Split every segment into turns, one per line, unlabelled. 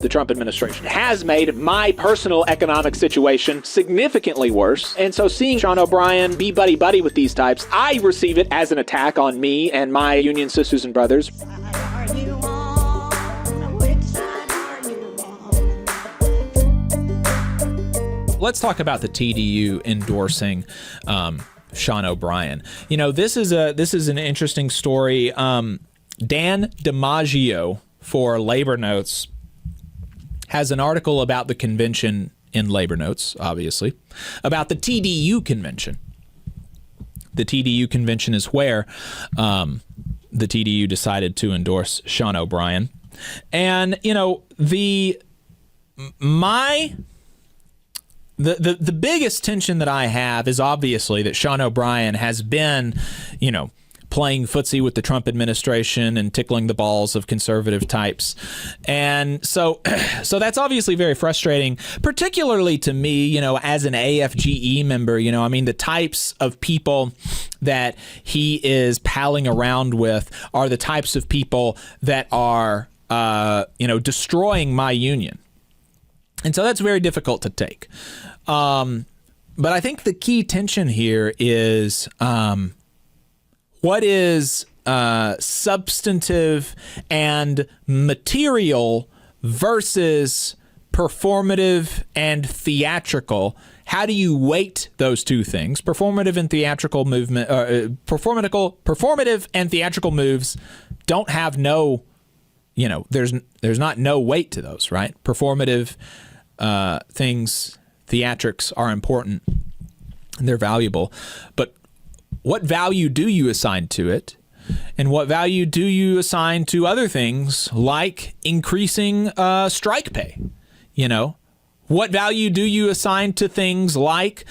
The Trump administration has made my personal economic situation significantly worse. And so seeing Sean O'Brien be buddy-buddy with these types, I receive it as an attack on me and my union sisters and brothers.
Let's talk about the TDU endorsing Sean O'Brien. You know, this is an interesting story. Dan DiMaggio for Labor Notes has an article about the convention in Labor Notes, obviously, about the TDU convention. The TDU convention is where the TDU decided to endorse Sean O'Brien. And, you know, the biggest tension that I have is obviously that Sean O'Brien has been, you know, playing footsie with the Trump administration and tickling the balls of conservative types. And so that's obviously very frustrating, particularly to me, you know, as an AFGE member. You know, I mean, the types of people that he is palling around with are the types of people that are, you know, destroying my union. And so that's very difficult to take. But I think the key tension here is what is substantive and material versus performative and theatrical. How do you weight those two things? Performative and theatrical movement, performative and theatrical moves don't have no, you know, there's not no weight to those, right? Performative things, theatrics are important and they're valuable, but what value do you assign to it? And what value do you assign to other things like increasing strike pay? You know, what value do you assign to things like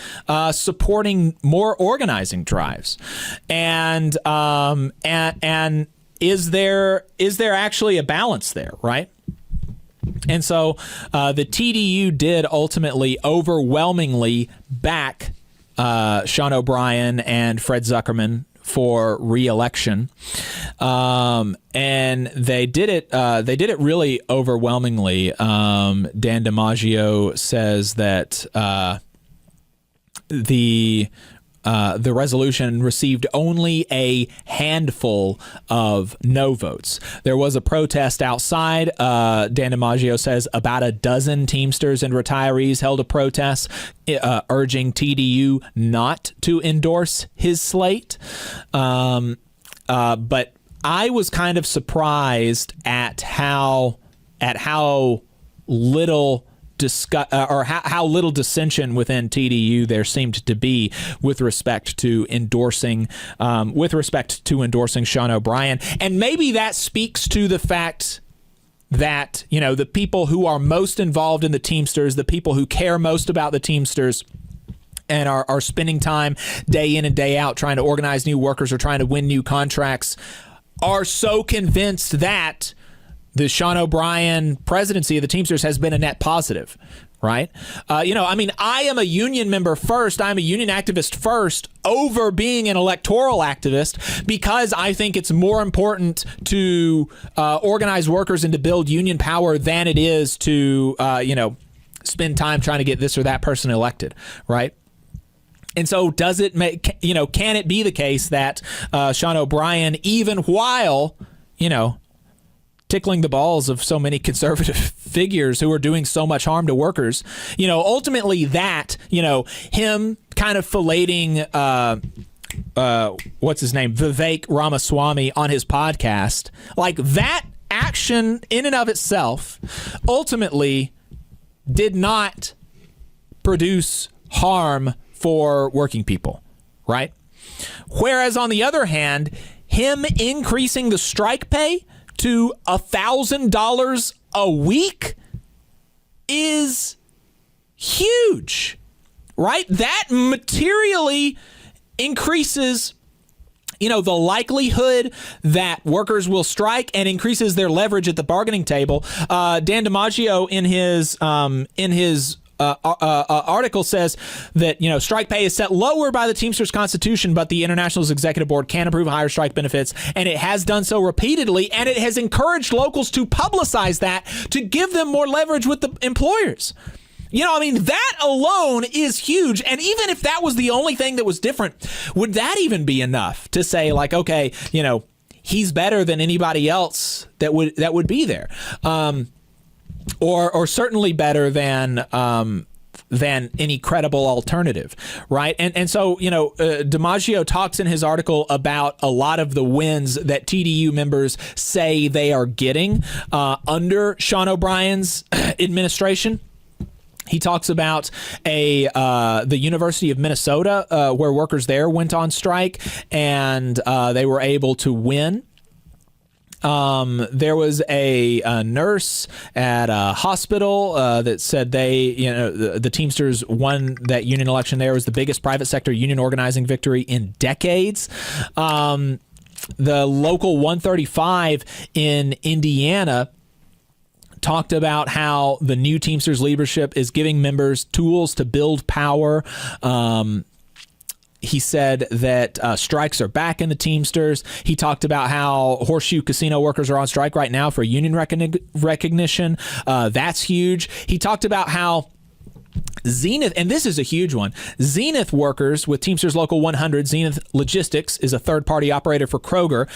supporting more organizing drives? And is there actually a balance there, right? And so the TDU did ultimately overwhelmingly back Sean O'Brien and Fred Zuckerman for re-election, and they did it really overwhelmingly. Dan DiMaggio says that the resolution received only a handful of no votes. There was a protest outside. Dan DiMaggio says about a dozen Teamsters and retirees held a protest urging TDU not to endorse his slate. But I was kind of surprised at how little how little dissension within TDU there seemed to be with respect to endorsing Sean O'Brien. And maybe that speaks to the fact that, you know, the people who are most involved in the Teamsters, the people who care most about the Teamsters and are spending time day in and day out trying to organize new workers or trying to win new contracts, are so convinced that the Sean O'Brien presidency of the Teamsters has been a net positive, right? You know, I mean, I am a union member first. I'm a union activist first over being an electoral activist because I think it's more important to organize workers and to build union power than it is to, you know, spend time trying to get this or that person elected, right? And so does it make, you know, can it be the case that Sean O'Brien, even while, you know, tickling the balls of so many conservative figures who are doing so much harm to workers, you know, ultimately that, you know, him kind of filleting, what's his name, Vivek Ramaswamy on his podcast, like that action in and of itself ultimately did not produce harm for working people, right? Whereas on the other hand, him increasing the strike pay to $1,000 a week is huge, right? That materially increases, you know, the likelihood that workers will strike and increases their leverage at the bargaining table. Dan DiMaggio in his article says that, strike pay is set lower by the Teamsters Constitution, but the International's executive board can approve higher strike benefits, and it has done so repeatedly, and it has encouraged locals to publicize that to give them more leverage with the employers. That alone is huge. And even if that was the only thing that was different, would that even be enough to say, like, okay, he's better than anybody else that would be there, or certainly better than any credible alternative, right? And so, DiMaggio talks in his article about a lot of the wins that TDU members say they are getting under Sean O'Brien's administration. He talks about the University of Minnesota, where workers there went on strike, and they were able to win. There was a nurse at a hospital that said the Teamsters won that union election there. It was the biggest private sector union organizing victory in decades. The local 135 in Indiana talked about how the new Teamsters leadership is giving members tools to build power. He said that strikes are back in the Teamsters. He talked about how Horseshoe Casino workers are on strike right now for union recognition. That's huge. He talked about how Zenith, and this is a huge one, Zenith workers with Teamsters Local 100, Zenith Logistics is a third-party operator for Kroger.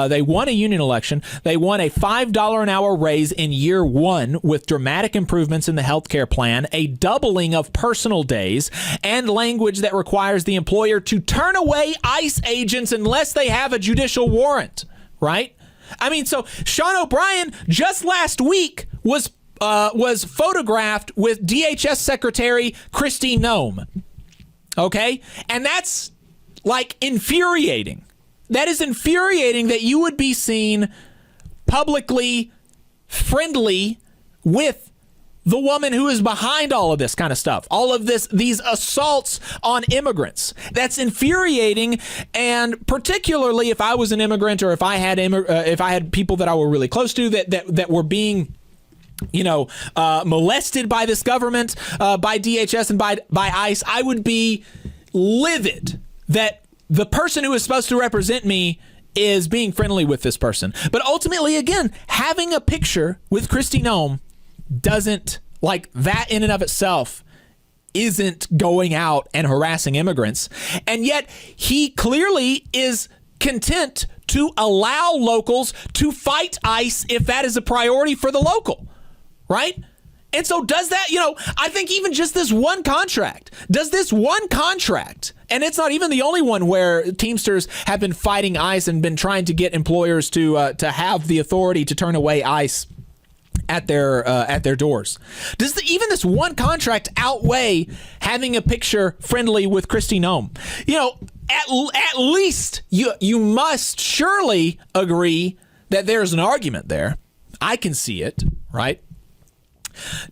They won a union election. They won a $5 an hour raise in year one with dramatic improvements in the healthcare plan, a doubling of personal days, and language that requires the employer to turn away ICE agents unless they have a judicial warrant, right? So Sean O'Brien just last week was photographed with DHS Secretary Kristi Noem. Okay? And that's like infuriating. That is infuriating that you would be seen publicly friendly with the woman who is behind all of this kind of stuff, all of these assaults on immigrants. That's infuriating, and particularly if I was an immigrant, or if I had people that I were really close to that were being molested by this government, by DHS and by ICE, I would be livid that the person who is supposed to represent me is being friendly with this person. But ultimately, again, having a picture with Kristi Noem doesn't, like, that in and of itself isn't going out and harassing immigrants. And yet he clearly is content to allow locals to fight ICE if that is a priority for the local. Right? And so does that, I think even just this one contract, and it's not even the only one where Teamsters have been fighting ICE and been trying to get employers to have the authority to turn away ICE at their doors. Does even this one contract outweigh having a picture friendly with Kristi Noem? At least you must surely agree that there's an argument there. I can see it, right?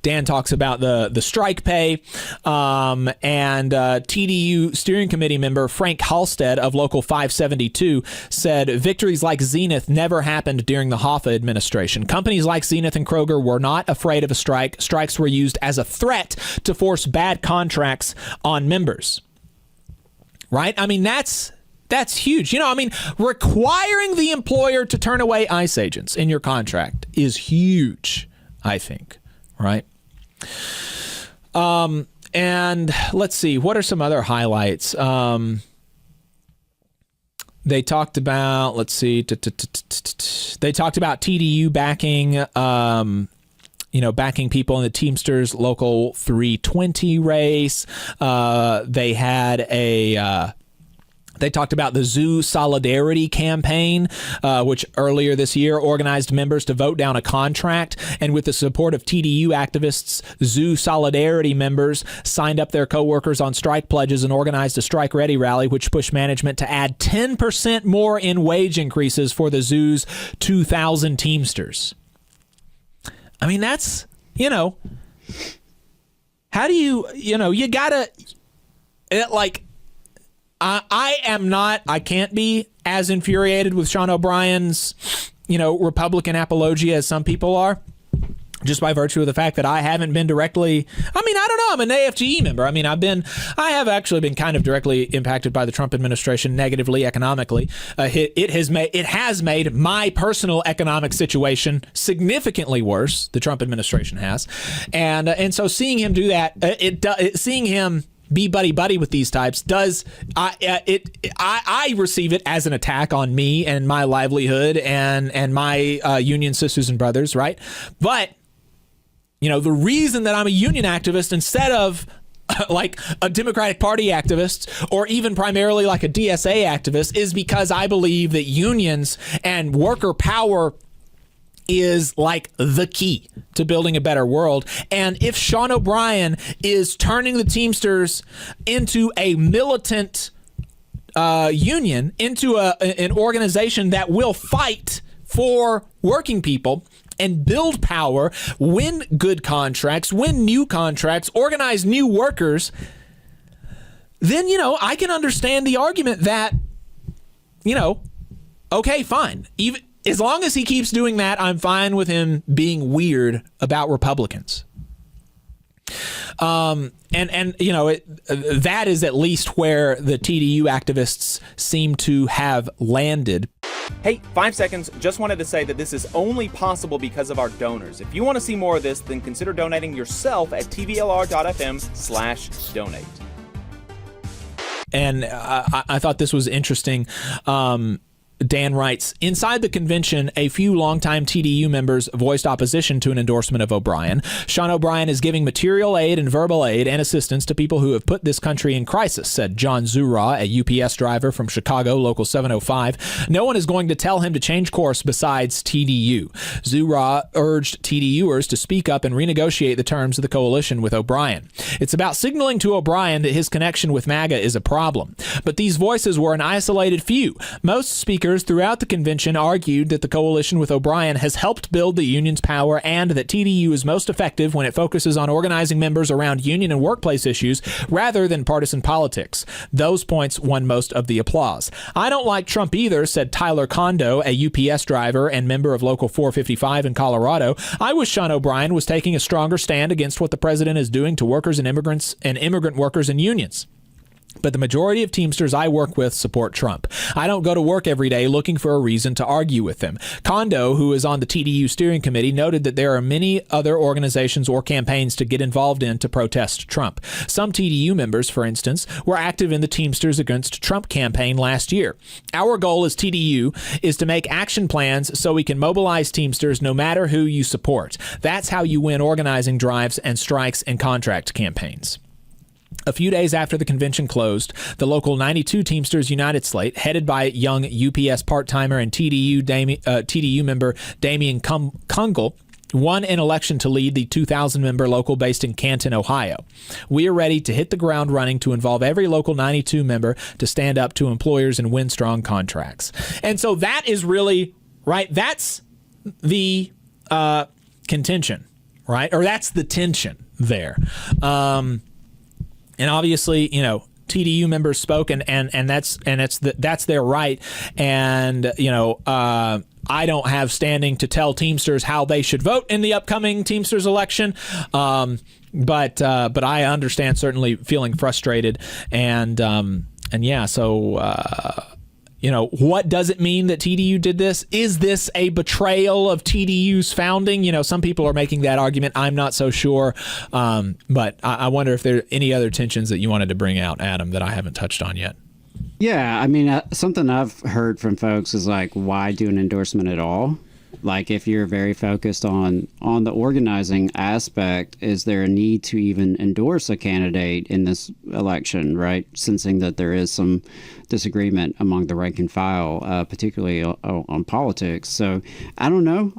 Dan talks about the strike pay, and TDU steering committee member Frank Halstead of Local 572 said victories like Zenith never happened during the Hoffa administration. Companies like Zenith and Kroger were not afraid of a strike. Strikes were used as a threat to force bad contracts on members. Right? That's huge. Requiring the employer to turn away ICE agents in your contract is huge, I think. Right. And let's see, what are some other highlights? They talked about, they talked about TDU backing, backing people in the Teamsters Local 320 race. They talked about the Zoo Solidarity campaign, which earlier this year organized members to vote down a contract. And with the support of TDU activists, Zoo Solidarity members signed up their coworkers on strike pledges and organized a Strike Ready rally, which pushed management to add 10% more in wage increases for the Zoo's 2,000 Teamsters. That's, how do you gotta, I can't be as infuriated with Sean O'Brien's, Republican apologia as some people are. just by virtue of the fact that I haven't been directly, I don't know, I'm an AFGE member. I have actually been kind of directly impacted by the Trump administration negatively economically. It has made my personal economic situation significantly worse. The Trump administration has. And so seeing him do that, seeing him be buddy with these types I receive it as an attack on me and my livelihood and my union sisters and brothers, right? But the reason that I'm a union activist instead of like a Democratic Party activist or even primarily like a DSA activist is because I believe that unions and worker power is like the key to building a better world. And if Sean O'Brien is turning the Teamsters into a militant union, into an organization that will fight for working people and build power, win good contracts, win new contracts, organize new workers, then, I can understand the argument that, okay, fine. Even as long as he keeps doing that, I'm fine with him being weird about Republicans. That is at least where the TDU activists seem to have landed.
Hey, 5 seconds. Just wanted to say that this is only possible because of our donors. If you want to see more of this, then consider donating yourself at tvlr.fm/donate.
And I thought this was interesting. Dan writes, inside the convention, a few longtime TDU members voiced opposition to an endorsement of O'Brien. Sean O'Brien is giving material aid and verbal aid and assistance to people who have put this country in crisis, said John Zura, a UPS driver from Chicago, Local 705. No one is going to tell him to change course besides TDU. Zura urged TDUers to speak up and renegotiate the terms of the coalition with O'Brien. It's about signaling to O'Brien that his connection with MAGA is a problem. But these voices were an isolated few. Most speakers throughout the convention argued that the coalition with O'Brien has helped build the union's power and that TDU is most effective when it focuses on organizing members around union and workplace issues rather than partisan politics. Those points won most of the applause. I don't like Trump either, said Tyler Kondo, a UPS driver and member of Local 455 in Colorado. I wish Sean O'Brien was taking a stronger stand against what the president is doing to workers and immigrants and immigrant workers and unions. But the majority of Teamsters I work with support Trump. I don't go to work every day looking for a reason to argue with them. Kondo, who is on the TDU steering committee, noted that there are many other organizations or campaigns to get involved in to protest Trump. Some TDU members, for instance, were active in the Teamsters Against Trump campaign last year. Our goal as TDU is to make action plans so we can mobilize Teamsters no matter who you support. That's how you win organizing drives and strikes and contract campaigns. A few days after the convention closed, the Local 92 Teamsters United slate, headed by young UPS part-timer and TDU member Damian Kungle, won an election to lead the 2,000-member local based in Canton, Ohio. We are ready to hit the ground running to involve every Local 92 member to stand up to employers and win strong contracts. And so that is really, right, that's the contention, right? Or that's the tension there. And obviously, TDU members spoke, and that's their right. And I don't have standing to tell Teamsters how they should vote in the upcoming Teamsters election. But I understand certainly feeling frustrated, and yeah. So what does it mean that TDU did this? Is this a betrayal of TDU's founding? Some people are making that argument. I'm not so sure. But I wonder if there are any other tensions that you wanted to bring out, Adam, that I haven't touched on yet.
Yeah, something I've heard from folks is like, why do an endorsement at all? Like, if you're very focused on the organizing aspect, is there a need to even endorse a candidate in this election, right? Sensing that there is some disagreement among the rank and file, particularly on politics. So I don't know.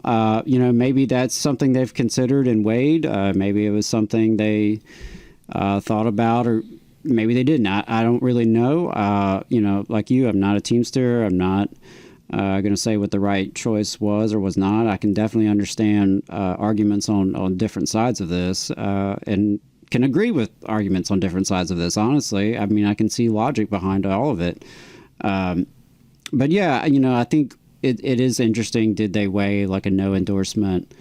Maybe that's something they've considered and weighed. Maybe it was something they thought about, or maybe they didn't. I don't really know. Like you, I'm not a Teamster. I'm not going to say what the right choice was or was not. I can definitely understand arguments on different sides of this, and can agree with arguments on different sides of this, honestly. I can see logic behind all of it. But yeah, I think it is interesting. Did they weigh like a no endorsement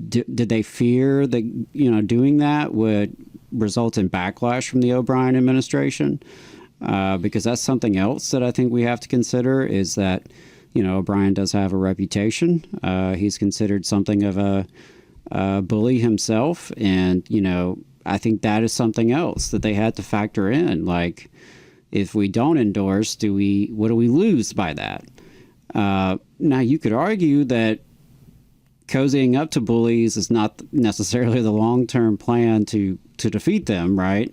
did they fear that, doing that would result in backlash from the O'Brien administration? Because that's something else that I think we have to consider, is that, O'Brien does have a reputation. He's considered something of a bully himself. And, I think that is something else that they had to factor in. Like, if we don't endorse, what do we lose by that? Now, you could argue that cozying up to bullies is not necessarily the long-term plan to defeat them, right?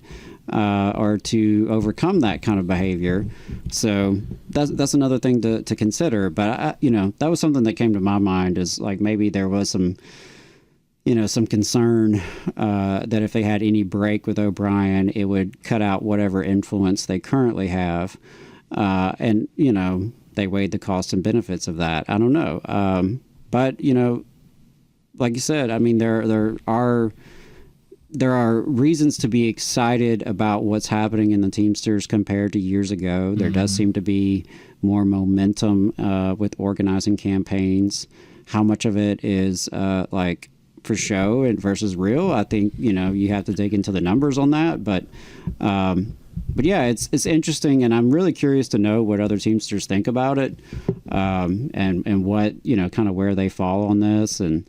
Or to overcome that kind of behavior. So that's another thing to consider. But, that was something that came to my mind, is like maybe there was some concern that if they had any break with O'Brien, it would cut out whatever influence they currently have. And, they weighed the costs and benefits of that. I don't know. But, like you said, I mean, there are reasons to be excited about what's happening in the Teamsters compared to years ago. There does seem to be more momentum with organizing campaigns. How much of it is like for show and versus real? I think, you have to dig into the numbers on that. But yeah, it's interesting, and I'm really curious to know what other Teamsters think about it, and what, kind of where they fall on this. And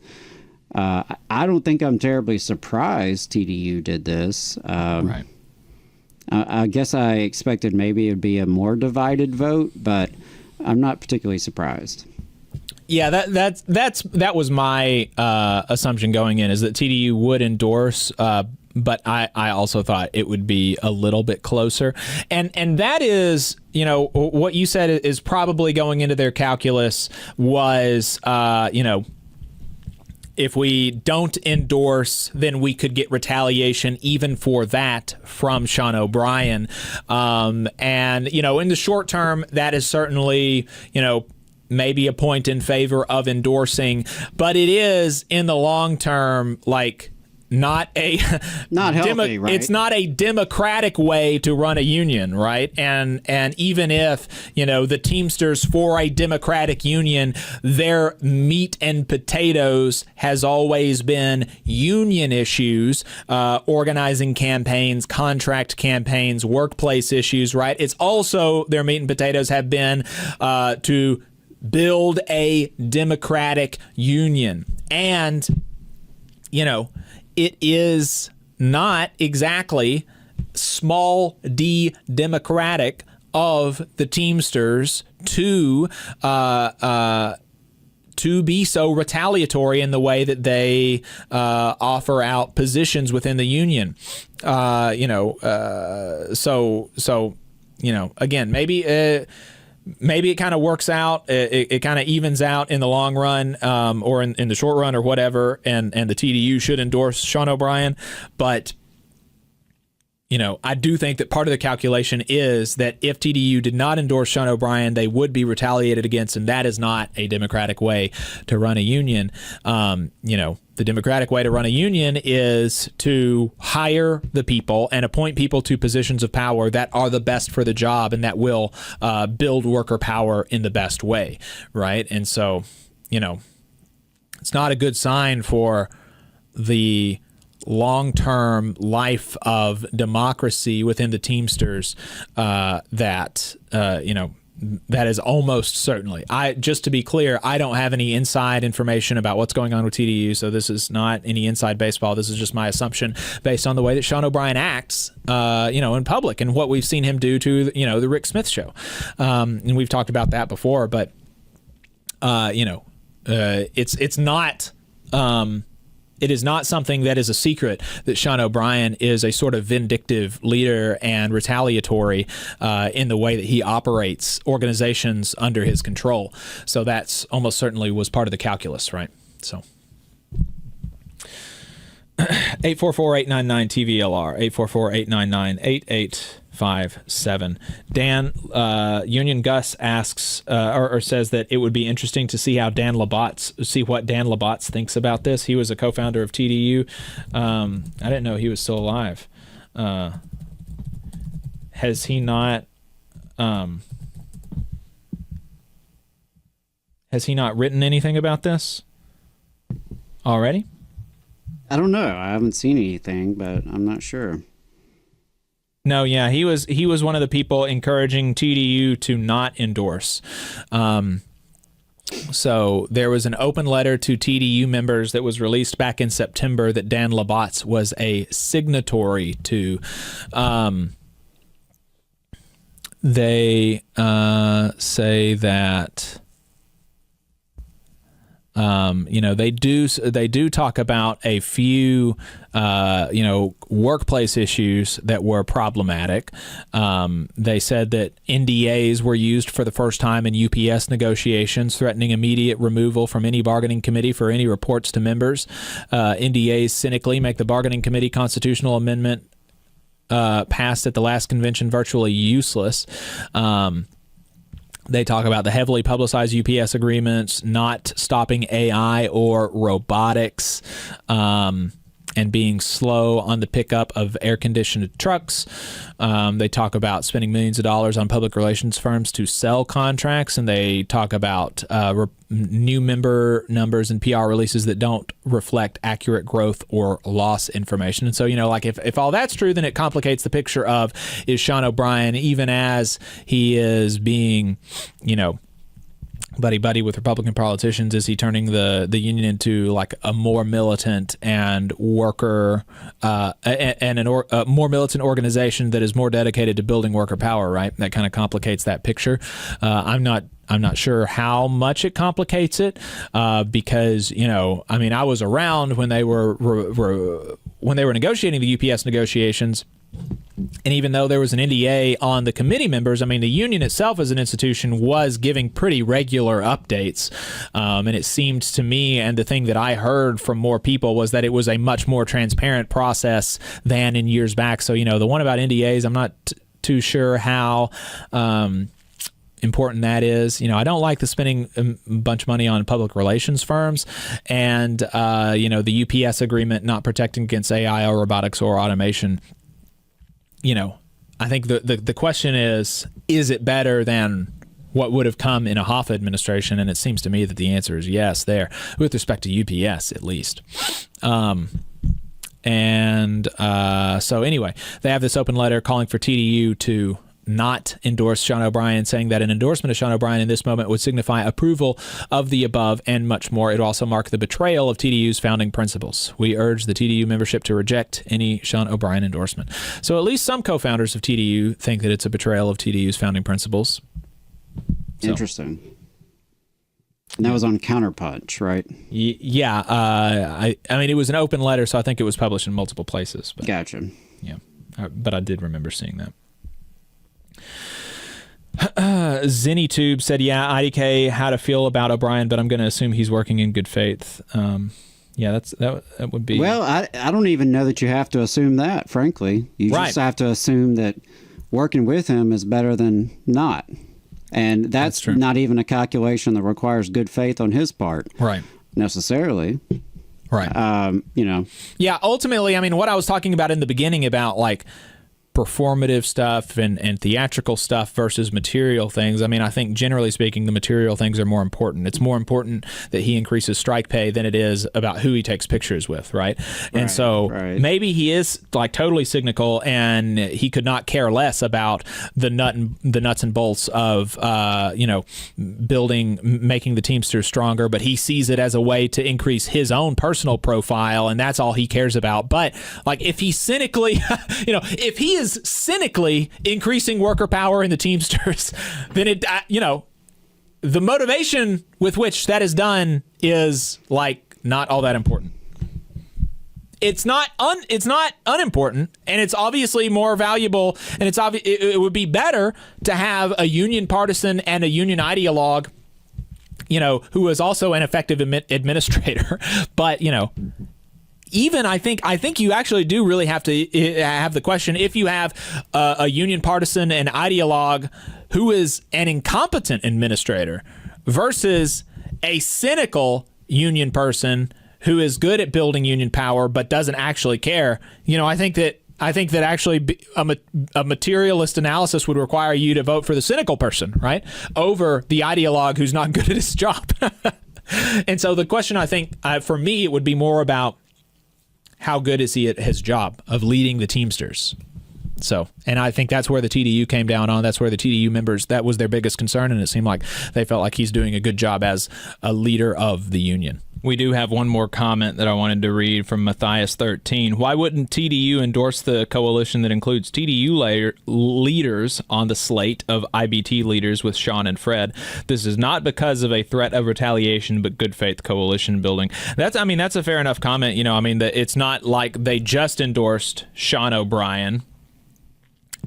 I don't think I'm terribly surprised TDU did this.
Right.
I guess I expected maybe it'd be a more divided vote, but I'm not particularly surprised.
Yeah, that was my assumption going in, is that TDU would endorse, but I also thought it would be a little bit closer. And that is, what you said is probably going into their calculus was, if we don't endorse, then we could get retaliation even for that from Sean O'Brien. And, in the short term, that is certainly, maybe a point in favor of endorsing, but it is in the long term, like, not healthy, right? It's not a democratic way to run a union, right? And even if, the Teamsters, for a democratic union, their meat and potatoes has always been union issues, organizing campaigns, contract campaigns, workplace issues, right? It's also, their meat and potatoes have been to build a democratic union. And, it is not exactly small d democratic of the Teamsters to be so retaliatory in the way that they offer out positions within the union. Again, maybe it kind of works out. It kind of evens out in the long run, or in the short run, or whatever. And the TDU should endorse Sean O'Brien. But, I do think that part of the calculation is that if TDU did not endorse Sean O'Brien, they would be retaliated against. And that is not a democratic way to run a union. The democratic way to run a union is to hire the people and appoint people to positions of power that are the best for the job and that will build worker power in the best way, right? And so, it's not a good sign for the long-term life of democracy within the Teamsters that is almost certainly. Just to be clear, I don't have any inside information about what's going on with TDU, so this is not any inside baseball. This is just my assumption based on the way that Sean O'Brien acts, in public, and what we've seen him do to, the Rick Smith show. And we've talked about that before, but, it's not. It is not something that is a secret that Sean O'Brien is a sort of vindictive leader and retaliatory in the way that he operates organizations under his control. So that's almost certainly was part of the calculus, right? So 844-899-TVLR, 844-899-8857. Dan, Union Gus asks or says that it would be interesting to see what Dan Labatz thinks about this. He was a co-founder of TDU. I didn't know he was still alive. Has he not written anything about this? already?
I don't know. I haven't seen anything, but I'm not sure.
No, yeah, he was one of the people encouraging TDU to not endorse. So there was an open letter to TDU members that was released back in September that Dan Labatz was a signatory to. They say that they do talk about a few workplace issues that were problematic. They said that NDAs were used for the first time in UPS negotiations, threatening immediate removal from any bargaining committee for any reports to members. NDAs cynically make the bargaining committee constitutional amendment passed at the last convention virtually useless. They talk about the heavily publicized UPS agreements, not stopping AI or robotics, and being slow on the pickup of air-conditioned trucks. They talk about spending millions of dollars on public relations firms to sell contracts, and they talk about new member numbers and PR releases that don't reflect accurate growth or loss information. And so, if all that's true, then it complicates the picture of, is Sean O'Brien, even as he is being, buddy with Republican politicians, is he turning the union into like a more militant and worker more militant organization that is more dedicated to building worker power, right? That kind of complicates that picture. I'm not sure how much it complicates it, because I was around when they were negotiating the UPS negotiations. And even though there was an NDA on the committee members, the union itself as an institution was giving pretty regular updates. And it seemed to me, and the thing that I heard from more people, was that it was a much more transparent process than in years back. So, the one about NDAs, I'm not too sure how important that is. I don't like the spending a bunch of money on public relations firms, and, the UPS agreement not protecting against AI or robotics or automation. I think the question is it better than what would have come in a Hoffa administration? And it seems to me that the answer is yes there, with respect to UPS at least. So anyway, they have this open letter calling for TDU to not endorse Sean O'Brien, saying that an endorsement of Sean O'Brien in this moment would signify approval of the above and much more. It would also mark the betrayal of TDU's founding principles. We urge the TDU membership to reject any Sean O'Brien endorsement. So at least some co-founders of TDU think that it's a betrayal of TDU's founding principles.
Interesting. And that was on Counterpunch, right?
Yeah. It was an open letter, so I think it was published in multiple places. But,
gotcha.
Yeah. But I did remember seeing that. ZennyTube said, yeah, IDK had a feel about O'Brien, but I'm going to assume he's working in good faith. That would be...
Well, I don't even know that you have to assume that, frankly. You just have to assume that working with him is better than not. And that's
true.
Not even a calculation that requires good faith on his part.
Right.
Necessarily.
Right. Yeah, ultimately, what I was talking about in the beginning about, performative stuff and theatrical stuff versus material things. I think generally speaking, the material things are more important. It's more important that he increases strike pay than it is about who he takes pictures with, right? And so maybe he is totally cynical, and he could not care less about the nuts and bolts of making the Teamsters stronger, but he sees it as a way to increase his own personal profile, and that's all he cares about. But if he cynically, if he is cynically increasing worker power in the Teamsters, then it, the motivation with which that is done is not all that important. It's not unimportant, and it's obviously more valuable, and it would be better to have a union partisan and a union ideologue, who is also an effective administrator. But, even I think you actually do really have to have the question, if you have a union partisan and ideologue who is an incompetent administrator versus a cynical union person who is good at building union power but doesn't actually care. I think that actually a materialist analysis would require you to vote for the cynical person, right, over the ideologue who's not good at his job. And so the question, I think, for me, it would be more about how good is he at his job of leading the Teamsters. So, and I think that's where the TDU came down on. That's where the TDU members, that was their biggest concern, and it seemed like they felt like he's doing a good job as a leader of the union.
We do have one more comment that I wanted to read from Matthias 13. Why wouldn't TDU endorse the coalition that includes TDU leaders on the slate of IBT leaders with Sean and Fred? This is not because of a threat of retaliation, but good faith coalition building. That's a fair enough comment. It's not like they just endorsed Sean O'Brien.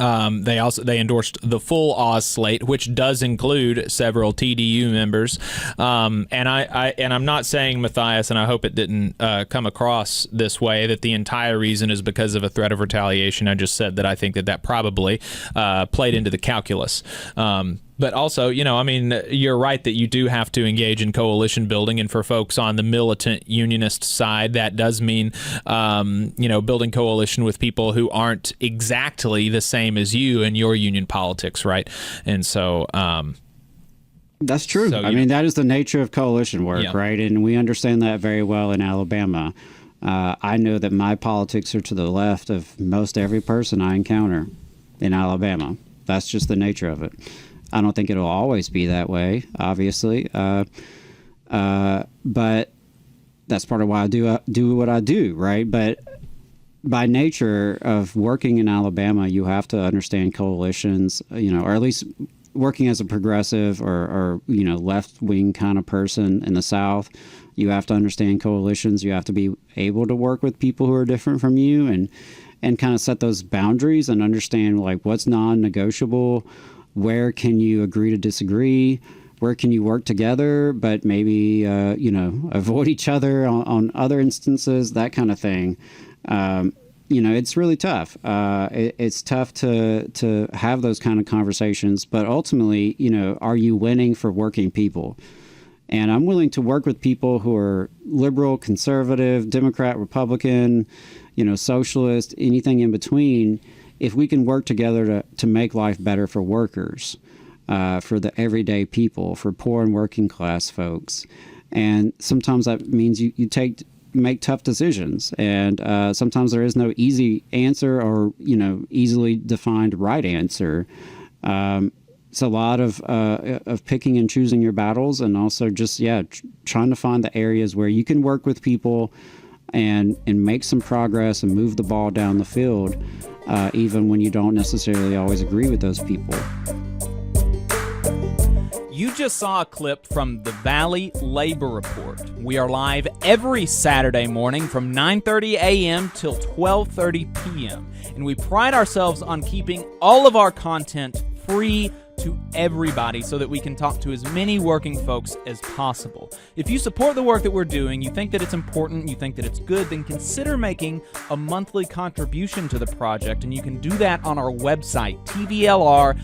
They endorsed the full Oz slate, which does include several TDU members. And I'm not saying, Matthias, and I hope it didn't come across this way, that the entire reason is because of a threat of retaliation. I just said that I think that probably played into the calculus. But also, you're right that you do have to engage in coalition building. And for folks on the militant unionist side, that does mean, building coalition with people who aren't exactly the same as you in your union politics, right? And so...
That's true.
So,
that is the nature of coalition work,
yeah.
right? And we understand that very well in Alabama. I know that my politics are to the left of most every person I encounter in Alabama. That's just the nature of it. I don't think it'll always be that way, obviously, but that's part of why I do what I do, right? But by nature of working in Alabama, you have to understand coalitions, or at least working as a progressive or left-wing kind of person in the South. You have to understand coalitions. You have to be able to work with people who are different from you and kind of set those boundaries and understand like what's non-negotiable. Where can you agree to disagree? Where can you work together, but maybe, avoid each other on other instances, that kind of thing. It's really tough. It's tough to have those kind of conversations, but ultimately, are you winning for working people? And I'm willing to work with people who are liberal, conservative, Democrat, Republican, socialist, anything in between, if we can work together to make life better for workers, for the everyday people, for poor and working class folks. And sometimes that means you make tough decisions. And sometimes there is no easy answer or, easily defined right answer. It's a lot of picking and choosing your battles, and also just, trying to find the areas where you can work with people and make some progress and move the ball down the field, even when you don't necessarily always agree with those people.
You just saw a clip from the Valley Labor Report. We are live every Saturday morning from 9:30 a.m. till 12:30 p.m. And we pride ourselves on keeping all of our content free to everybody so that we can talk to as many working folks as possible. If you support the work that we're doing, you think that it's important, you think that it's good, then consider making a monthly contribution to the project, and you can do that on our website, tvlr.fm.